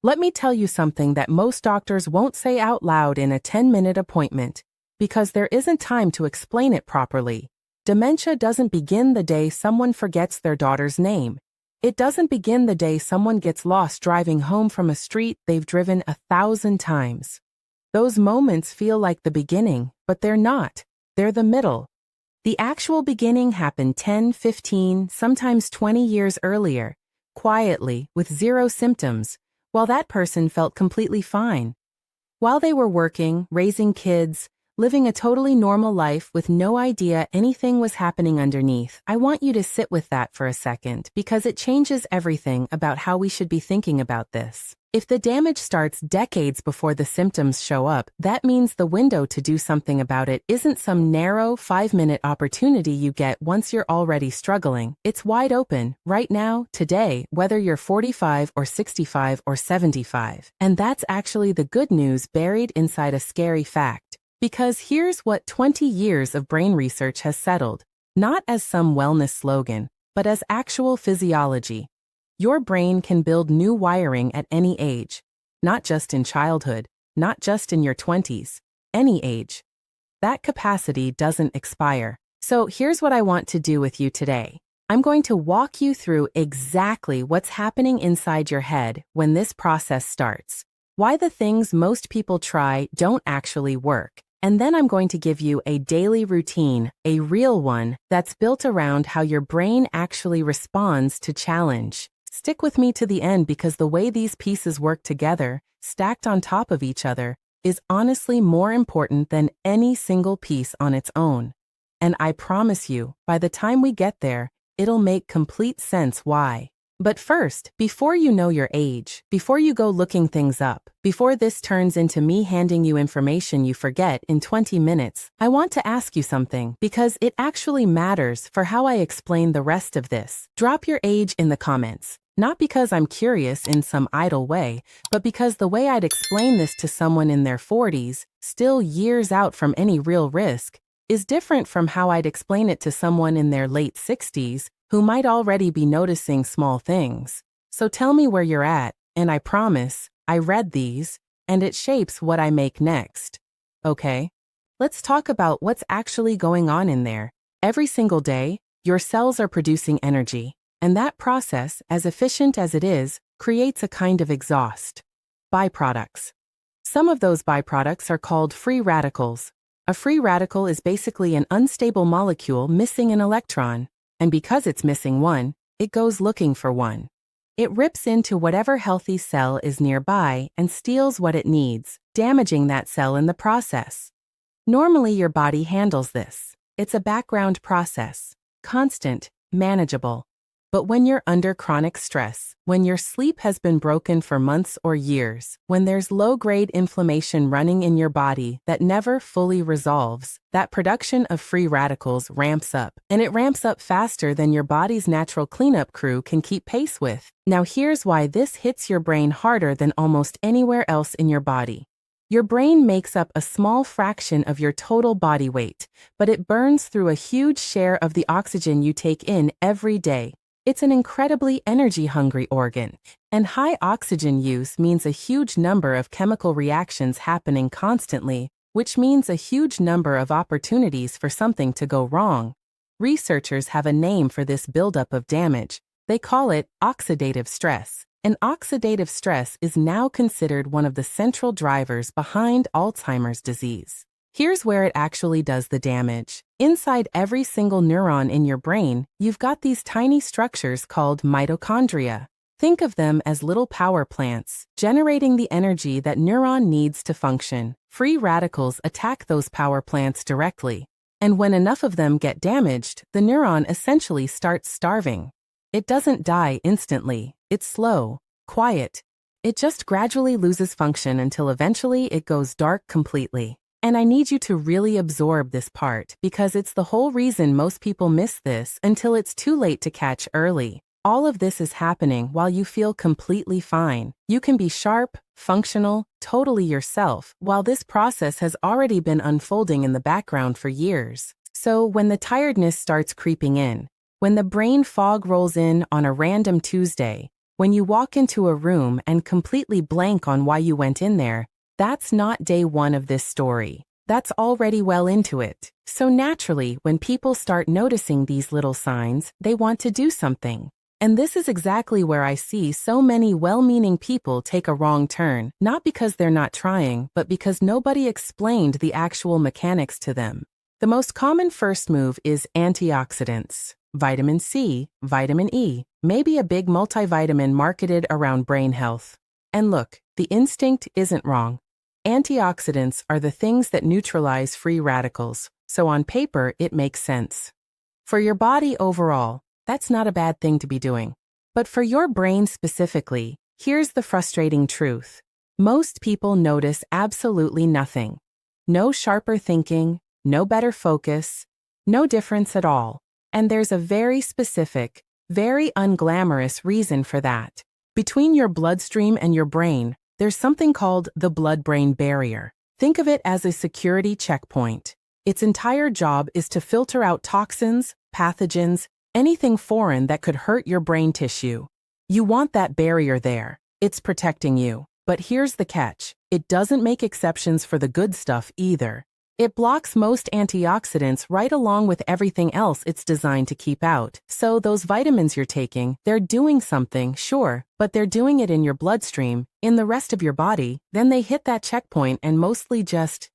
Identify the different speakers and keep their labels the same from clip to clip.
Speaker 1: Let me tell you something that most doctors won't say out loud in a 10-minute appointment, because there isn't time to explain it properly. Dementia doesn't begin the day someone forgets their daughter's name. It doesn't begin the day someone gets lost driving home from a street they've driven 1,000 times. Those moments feel like the beginning, but they're not. They're the middle. The actual beginning happened 10, 15, sometimes 20 years earlier, quietly, with zero symptoms, while that person felt completely fine. While they were working, raising kids, living a totally normal life with no idea anything was happening underneath, I want you to sit with that for a second because it changes everything about how we should be thinking about this. If the damage starts decades before the symptoms show up, that means the window to do something about it isn't some narrow 5-minute opportunity you get once you're already struggling. It's wide open, right now, today, whether you're 45 or 65 or 75. And that's actually the good news buried inside a scary fact. Because here's what 20 years of brain research has settled, not as some wellness slogan, but as actual physiology. Your brain can build new wiring at any age, not just in childhood, not just in your 20s, any age. That capacity doesn't expire. So here's what I want to do with you today. I'm going to walk you through exactly what's happening inside your head when this process starts, why the things most people try don't actually work. And then I'm going to give you a daily routine, a real one, that's built around how your brain actually responds to challenge. Stick with me to the end because the way these pieces work together, stacked on top of each other, is honestly more important than any single piece on its own. And I promise you, by the time we get there, it'll make complete sense why. But first, before you know your age, before you go looking things up, before this turns into me handing you information you forget in 20 minutes, I want to ask you something because it actually matters for how I explain the rest of this. Drop your age in the comments. Not because I'm curious in some idle way, but because the way I'd explain this to someone in their 40s, still years out from any real risk, is different from how I'd explain it to someone in their late 60s, who might already be noticing small things. So tell me where you're at, and I promise, I read these, and it shapes what I make next. Okay? Let's talk about what's actually going on in there. Every single day, your cells are producing energy, and that process, as efficient as it is, creates a kind of exhaust. Byproducts. Some of those byproducts are called free radicals. A free radical is basically an unstable molecule missing an electron. And because it's missing one, it goes looking for one. It rips into whatever healthy cell is nearby and steals what it needs, damaging that cell in the process. Normally, your body handles this. It's a background process, constant, manageable. But when you're under chronic stress, when your sleep has been broken for months or years, when there's low-grade inflammation running in your body that never fully resolves, that production of free radicals ramps up, and it ramps up faster than your body's natural cleanup crew can keep pace with. Now here's why this hits your brain harder than almost anywhere else in your body. Your brain makes up a small fraction of your total body weight, but it burns through a huge share of the oxygen you take in every day. It's an incredibly energy-hungry organ, and high oxygen use means a huge number of chemical reactions happening constantly, which means a huge number of opportunities for something to go wrong. Researchers have a name for this buildup of damage. They call it oxidative stress. And oxidative stress is now considered one of the central drivers behind Alzheimer's disease. Here's where it actually does the damage. Inside every single neuron in your brain, you've got these tiny structures called mitochondria. Think of them as little power plants, generating the energy that neuron needs to function. Free radicals attack those power plants directly. And when enough of them get damaged, the neuron essentially starts starving. It doesn't die instantly. It's slow, quiet. It just gradually loses function until eventually it goes dark completely. And I need you to really absorb this part because it's the whole reason most people miss this until it's too late to catch early. All of this is happening while you feel completely fine. You can be sharp, functional, totally yourself, while this process has already been unfolding in the background for years. So when the tiredness starts creeping in, when the brain fog rolls in on a random Tuesday, When you walk into a room and completely blank on why you went in there, that's not day one of this story. That's already well into it. So naturally, when people start noticing these little signs, they want to do something. And this is exactly where I see so many well-meaning people take a wrong turn, not because they're not trying, but because nobody explained the actual mechanics to them. The most common first move is antioxidants. Vitamin C, vitamin E, maybe a big multivitamin marketed around brain health. And look, the instinct isn't wrong. Antioxidants are the things that neutralize free radicals, so on paper it makes sense. For your body overall, that's not a bad thing to be doing. But for your brain specifically, here's the frustrating truth. Most people notice absolutely nothing. No sharper thinking, no better focus, no difference at all. And there's a very specific, very unglamorous reason for that. Between your bloodstream and your brain, there's something called the blood-brain barrier. Think of it as a security checkpoint. Its entire job is to filter out toxins, pathogens, anything foreign that could hurt your brain tissue. You want that barrier there. It's protecting you. But here's the catch. It doesn't make exceptions for the good stuff either. It blocks most antioxidants right along with everything else it's designed to keep out. So those vitamins you're taking, they're doing something, sure, but they're doing it in your bloodstream, in the rest of your body, then they hit that checkpoint and mostly just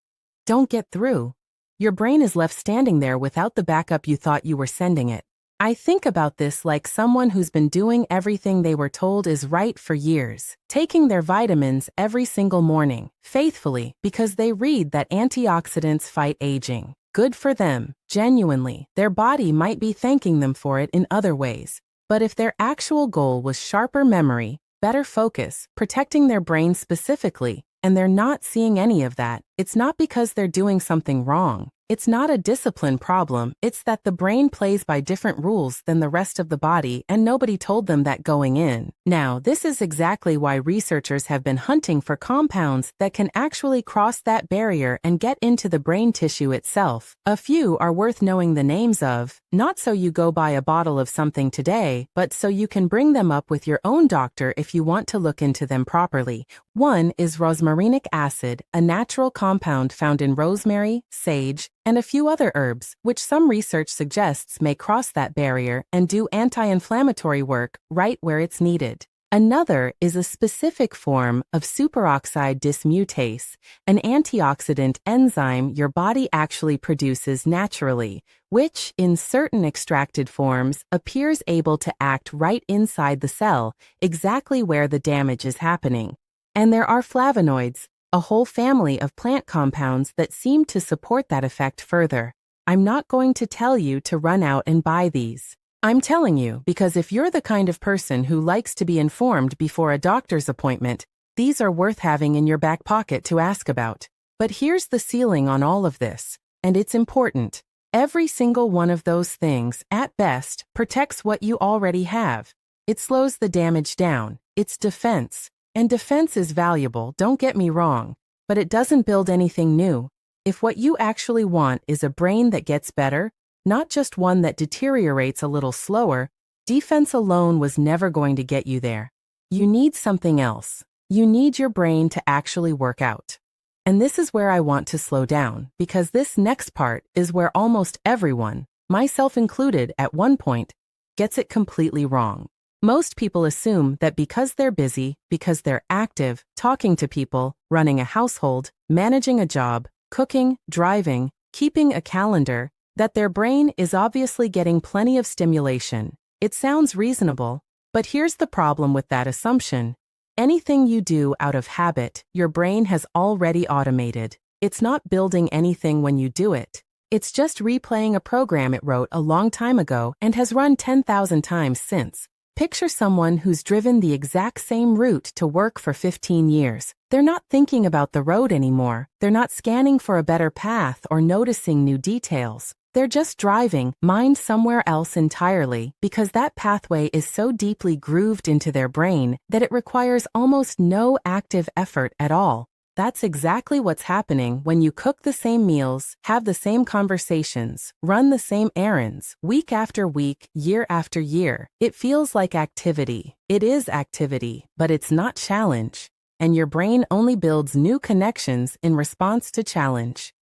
Speaker 1: don't get through. Your brain is left standing there without the backup you thought you were sending it. I think about this like someone who's been doing everything they were told is right for years, taking their vitamins every single morning, faithfully, because they read that antioxidants fight aging. Good for them, genuinely. Their body might be thanking them for it in other ways. But if their actual goal was sharper memory, better focus, protecting their brain specifically, and they're not seeing any of that, it's not because they're doing something wrong. It's not a discipline problem, it's that the brain plays by different rules than the rest of the body and nobody told them that going in. Now, this is exactly why researchers have been hunting for compounds that can actually cross that barrier and get into the brain tissue itself. A few are worth knowing the names of, not so you go buy a bottle of something today, but so you can bring them up with your own doctor if you want to look into them properly. One is rosmarinic acid, a natural compound found in rosemary, sage, and a few other herbs, which some research suggests may cross that barrier and do anti-inflammatory work right where it's needed. Another is a specific form of superoxide dismutase, an antioxidant enzyme your body actually produces naturally, which, in certain extracted forms, appears able to act right inside the cell, exactly where the damage is happening. And there are flavonoids, a whole family of plant compounds that seem to support that effect further. I'm not going to tell you to run out and buy these. I'm telling you because if you're the kind of person who likes to be informed before a doctor's appointment, these are worth having in your back pocket to ask about. But here's the ceiling on all of this, and it's important. Every single one of those things, at best, protects what you already have. It slows the damage down. It's defense. And defense is valuable, don't get me wrong, but it doesn't build anything new. If what you actually want is a brain that gets better, not just one that deteriorates a little slower, defense alone was never going to get you there. You need something else. You need your brain to actually work out. And this is where I want to slow down, because this next part is where almost everyone, myself included at one point, gets it completely wrong. Most people assume that because they're busy, because they're active, talking to people, running a household, managing a job, cooking, driving, keeping a calendar, that their brain is obviously getting plenty of stimulation. It sounds reasonable, but here's the problem with that assumption. Anything you do out of habit, your brain has already automated. It's not building anything when you do it. It's just replaying a program it wrote a long time ago and has run 10,000 times since. Picture someone who's driven the exact same route to work for 15 years. They're not thinking about the road anymore. They're not scanning for a better path or noticing new details. They're just driving, mind somewhere else entirely, because that pathway is so deeply grooved into their brain that it requires almost no active effort at all. That's exactly what's happening when you cook the same meals, have the same conversations, run the same errands, week after week, year after year. It feels like activity. It is activity, but it's not challenge. And your brain only builds new connections in response to challenge.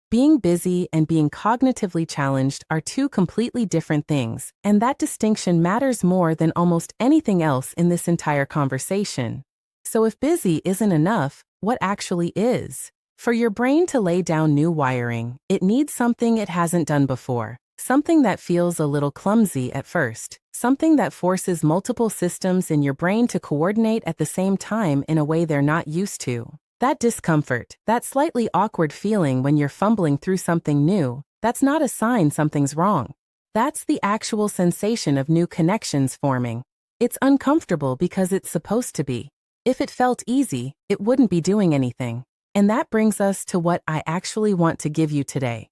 Speaker 1: Being busy and being cognitively challenged are two completely different things, and that distinction matters more than almost anything else in this entire conversation. So if busy isn't enough, what actually is? For your brain to lay down new wiring, it needs something it hasn't done before, something that feels a little clumsy at first, something that forces multiple systems in your brain to coordinate at the same time in a way they're not used to. That discomfort, that slightly awkward feeling when you're fumbling through something new, that's not a sign something's wrong. That's the actual sensation of new connections forming. It's uncomfortable because it's supposed to be. If it felt easy, it wouldn't be doing anything. And that brings us to what I actually want to give you today.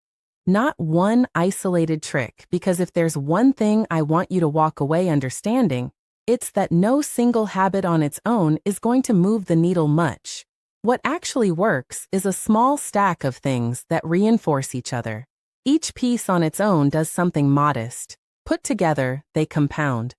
Speaker 1: Not one isolated trick, because if there's one thing I want you to walk away understanding, it's that no single habit on its own is going to move the needle much. What actually works is a small stack of things that reinforce each other. Each piece on its own does something modest. Put together, they compound.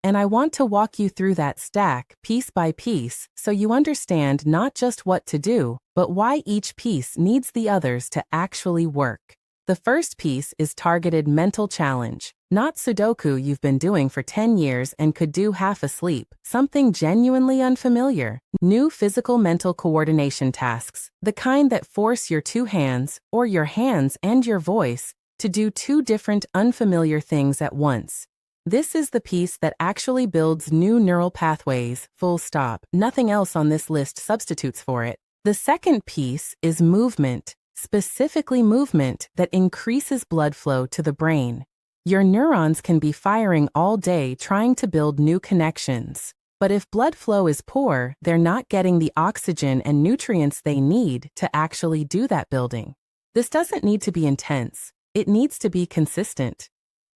Speaker 1: And I want to walk you through that stack, piece by piece, so you understand not just what to do, but why each piece needs the others to actually work. The first piece is targeted mental challenge, not Sudoku you've been doing for 10 years and could do half asleep, something genuinely unfamiliar. New physical mental coordination tasks, the kind that force your two hands, or your hands and your voice, to do two different unfamiliar things at once. This is the piece that actually builds new neural pathways, full stop. Nothing else on this list substitutes for it. The second piece is movement, specifically movement that increases blood flow to the brain. Your neurons can be firing all day trying to build new connections. But if blood flow is poor, they're not getting the oxygen and nutrients they need to actually do that building. This doesn't need to be intense. It needs to be consistent.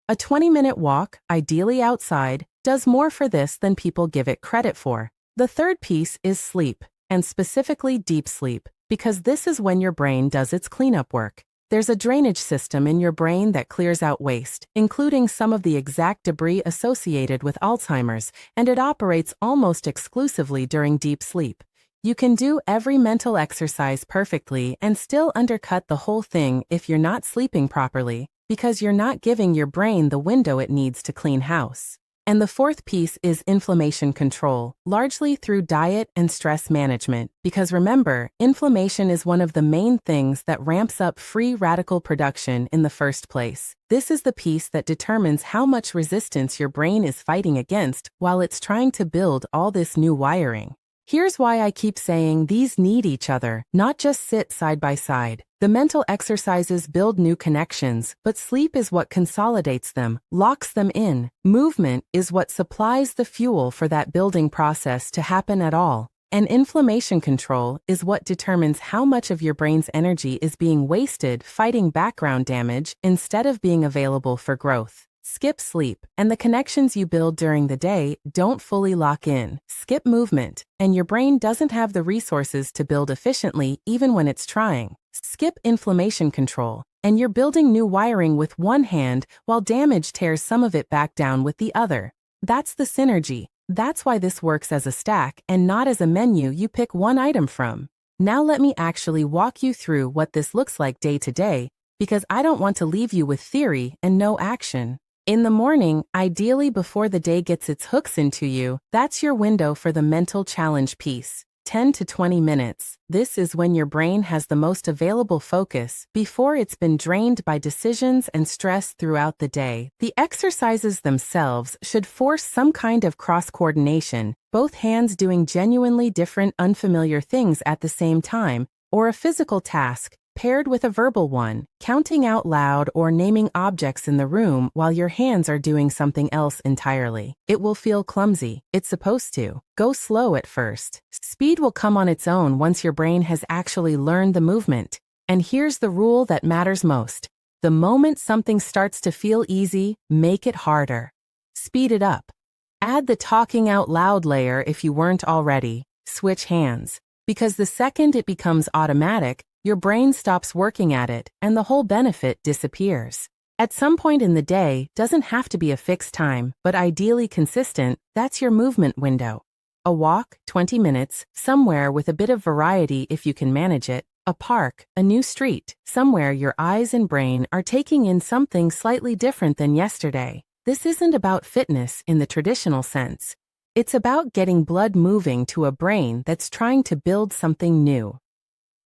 Speaker 1: A 20-minute walk, ideally outside, does more for this than people give it credit for. The third piece is sleep, and specifically deep sleep, because this is when your brain does its cleanup work. There's a drainage system in your brain that clears out waste, including some of the exact debris associated with Alzheimer's, and it operates almost exclusively during deep sleep. You can do every mental exercise perfectly and still undercut the whole thing if you're not sleeping properly, because you're not giving your brain the window it needs to clean house. And the fourth piece is inflammation control, largely through diet and stress management, because remember, inflammation is one of the main things that ramps up free radical production in the first place. This is the piece that determines how much resistance your brain is fighting against while it's trying to build all this new wiring. Here's why I keep saying these need each other, not just sit side by side. The mental exercises build new connections, but sleep is what consolidates them, locks them in. Movement is what supplies the fuel for that building process to happen at all. And inflammation control is what determines how much of your brain's energy is being wasted fighting background damage instead of being available for growth. Skip sleep, and the connections you build during the day don't fully lock in. Skip movement, and your brain doesn't have the resources to build efficiently even when it's trying. Skip inflammation control, and you're building new wiring with one hand while damage tears some of it back down with the other. That's the synergy. That's why this works as a stack and not as a menu you pick one item from. Now let me actually walk you through what this looks like day to day, because I don't want to leave you with theory and no action. In the morning, ideally before the day gets its hooks into you, that's your window for the mental challenge piece. 10 to 20 minutes. This is when your brain has the most available focus before it's been drained by decisions and stress throughout the day. The exercises themselves should force some kind of cross-coordination, both hands doing genuinely different unfamiliar things at the same time, or a physical task paired with a verbal one, counting out loud or naming objects in the room while your hands are doing something else entirely. It will feel clumsy. It's supposed to. Go slow at first. Speed will come on its own once your brain has actually learned the movement. And here's the rule that matters most. The moment something starts to feel easy, make it harder. Speed it up. Add the talking out loud layer if you weren't already. Switch hands. Because the second it becomes automatic, your brain stops working at it and the whole benefit disappears. At some point in the day, doesn't have to be a fixed time, but ideally consistent, that's your movement window. A walk, 20 minutes, somewhere with a bit of variety if you can manage it, a park, a new street, somewhere your eyes and brain are taking in something slightly different than yesterday. This isn't about fitness in the traditional sense. It's about getting blood moving to a brain that's trying to build something new.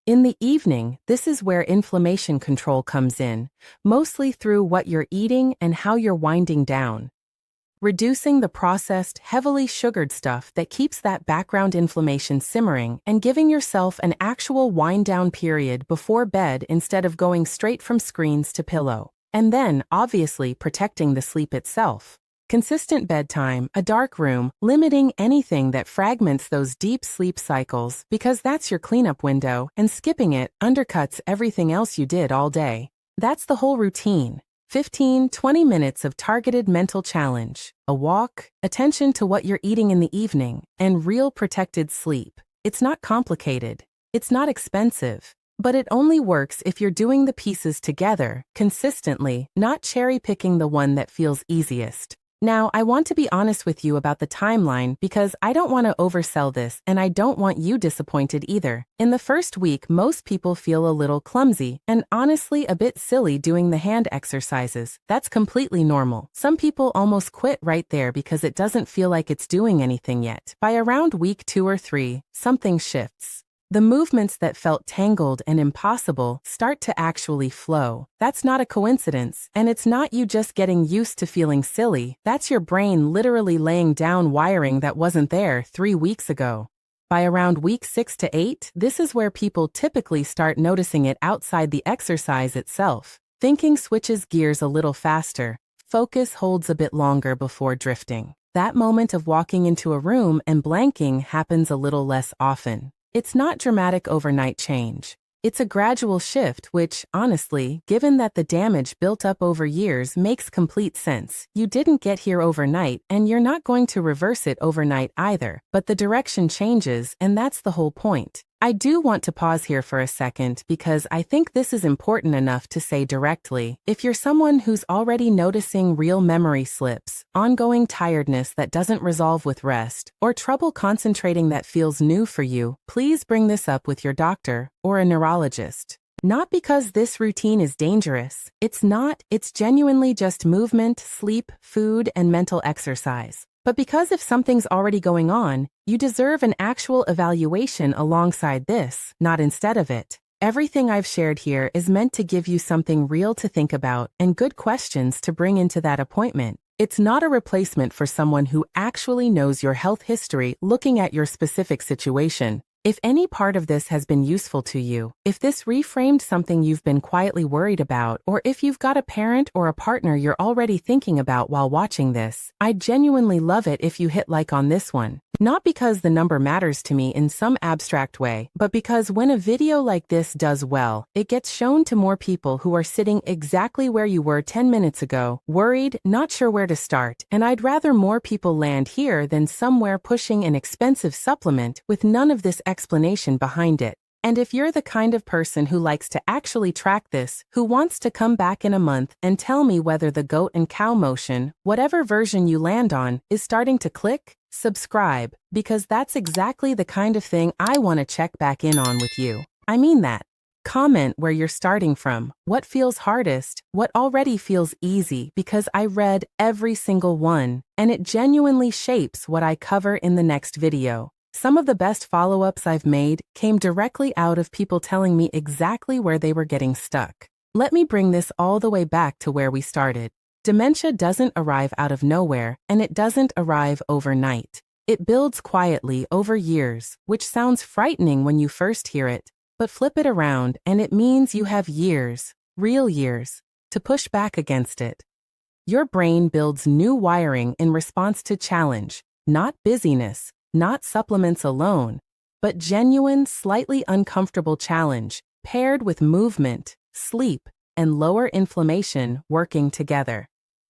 Speaker 1: In the evening, this is where inflammation control comes in, mostly through what you're eating and how you're winding down. Reducing the processed, heavily sugared stuff that keeps that background inflammation simmering and giving yourself an actual wind-down period before bed instead of going straight from screens to pillow. And then, obviously, protecting the sleep itself. Consistent bedtime, a dark room, limiting anything that fragments those deep sleep cycles because that's your cleanup window, and skipping it undercuts everything else you did all day. That's the whole routine. 15-20 minutes of targeted mental challenge, a walk, attention to what you're eating in the evening, and real protected sleep. It's not complicated. It's not expensive. But it only works if you're doing the pieces together, consistently, not cherry-picking the one that feels easiest. Now, I want to be honest with you about the timeline because I don't want to oversell this and I don't want you disappointed either. In the first week, most people feel a little clumsy and honestly a bit silly doing the hand exercises. That's completely normal. Some people almost quit right there because it doesn't feel like it's doing anything yet. By around week 2 or 3, something shifts. The movements that felt tangled and impossible start to actually flow. That's not a coincidence, and it's not you just getting used to feeling silly. That's your brain literally laying down wiring that wasn't there 3 weeks ago. By around week 6 to 8, this is where people typically start noticing it outside the exercise itself. Thinking switches gears a little faster. Focus holds a bit longer before drifting. That moment of walking into a room and blanking happens a little less often. It's not dramatic overnight change. It's a gradual shift which, honestly, given that the damage built up over years makes complete sense. You didn't get here overnight and you're not going to reverse it overnight either, but the direction changes and that's the whole point. I do want to pause here for a second because I think this is important enough to say directly. If you're someone who's already noticing real memory slips, ongoing tiredness that doesn't resolve with rest, or trouble concentrating that feels new for you, please bring this up with your doctor or a neurologist. Not because this routine is dangerous. It's not. It's genuinely just movement, sleep, food, and mental exercise. But because if something's already going on, you deserve an actual evaluation alongside this, not instead of it. Everything I've shared here is meant to give you something real to think about and good questions to bring into that appointment. It's not a replacement for someone who actually knows your health history looking at your specific situation. If any part of this has been useful to you, if this reframed something you've been quietly worried about, or if you've got a parent or a partner you're already thinking about while watching this, I'd genuinely love it if you hit like on this one. Not because the number matters to me in some abstract way, but because when a video like this does well, it gets shown to more people who are sitting exactly where you were 10 minutes ago, worried, not sure where to start, and I'd rather more people land here than somewhere pushing an expensive supplement with none of this explanation behind it. And if you're the kind of person who likes to actually track this, who wants to come back in a month and tell me whether the goat and cow motion, whatever version you land on, is starting to click, subscribe, because that's exactly the kind of thing I want to check back in on with you. I mean that. Comment where you're starting from, what feels hardest, what already feels easy, because I read every single one, and it genuinely shapes what I cover in the next video. Some of the best follow-ups I've made came directly out of people telling me exactly where they were getting stuck. Let me bring this all the way back to where we started. Dementia doesn't arrive out of nowhere, and it doesn't arrive overnight. It builds quietly over years, which sounds frightening when you first hear it, but flip it around and it means you have years, real years, to push back against it. Your brain builds new wiring in response to challenge, not busyness, not supplements alone, but genuine, slightly uncomfortable challenge, paired with movement, sleep, and lower inflammation working together.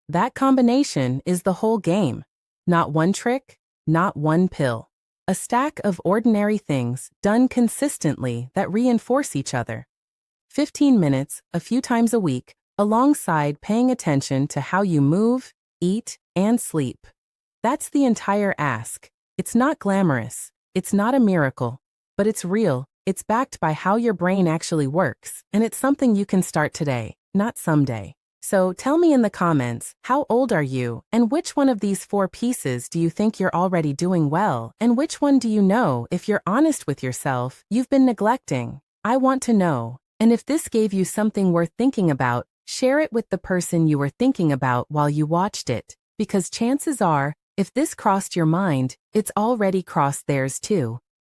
Speaker 1: That combination is the whole game. Not one trick, not one pill. a stack of ordinary things done consistently that reinforce each other. 15 minutes, a few times a week, alongside paying attention to how you move, eat, and sleep. That's the entire ask. It's not glamorous, it's not a miracle, but it's real, it's backed by how your brain actually works, and it's something you can start today, not someday. So tell me in the comments, how old are you, and which one of these 4 pieces do you think you're already doing well, and which one do you know, if you're honest with yourself, you've been neglecting? I want to know. And if this gave you something worth thinking about, share it with the person you were thinking about while you watched it, because chances are, if this crossed your mind, it's already crossed theirs too.